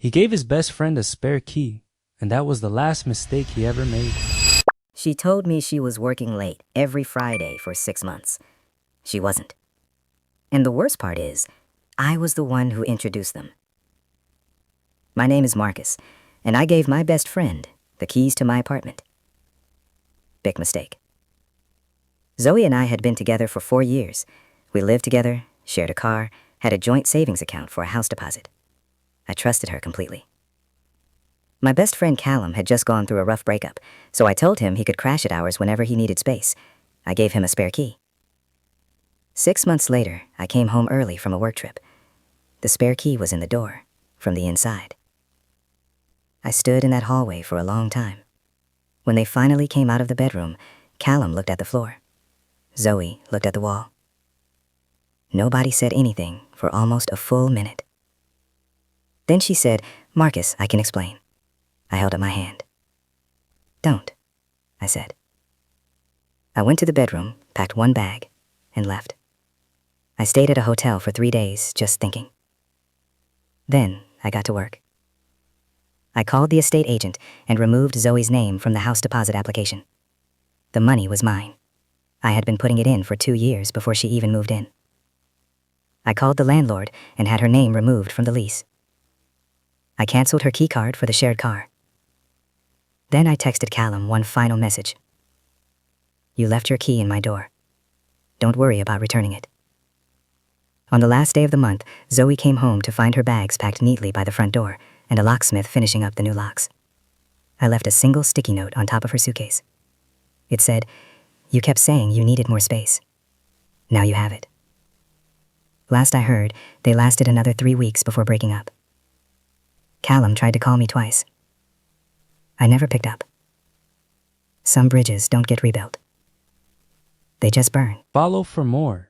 He gave his best friend a spare key, and that was the last mistake he ever made. She told me she was working late every Friday for 6 months. She wasn't. And the worst part is, I was the one who introduced them. My name is Marcus, and I gave my best friend the keys to my apartment. Big mistake. Zoe and I had been together for 4 years. We lived together, shared a car, had a joint savings account for a house deposit. I trusted her completely. My best friend Callum had just gone through a rough breakup, so I told him he could crash at ours whenever he needed space. I gave him a spare key. 6 months later, I came home early from a work trip. The spare key was in the door, from the inside. I stood in that hallway for a long time. When they finally came out of the bedroom, Callum looked at the floor. Zoe looked at the wall. Nobody said anything for almost a full minute. Then she said, "Marcus, I can explain." I held up my hand. "Don't," I said. I went to the bedroom, packed one bag, and left. I stayed at a hotel for 3 days, just thinking. Then I got to work. I called the estate agent and removed Zoe's name from the house deposit application. The money was mine. I had been putting it in for 2 years before she even moved in. I called the landlord and had her name removed from the lease. I canceled her key card for the shared car. Then I texted Callum one final message. "You left your key in my door. Don't worry about returning it." On the last day of the month, Zoe came home to find her bags packed neatly by the front door and a locksmith finishing up the new locks. I left a single sticky note on top of her suitcase. It said, "You kept saying you needed more space. Now you have it." Last I heard, they lasted another 3 weeks before breaking up. Callum tried to call me twice. I never picked up. Some bridges don't get rebuilt. They just burn. Follow for more.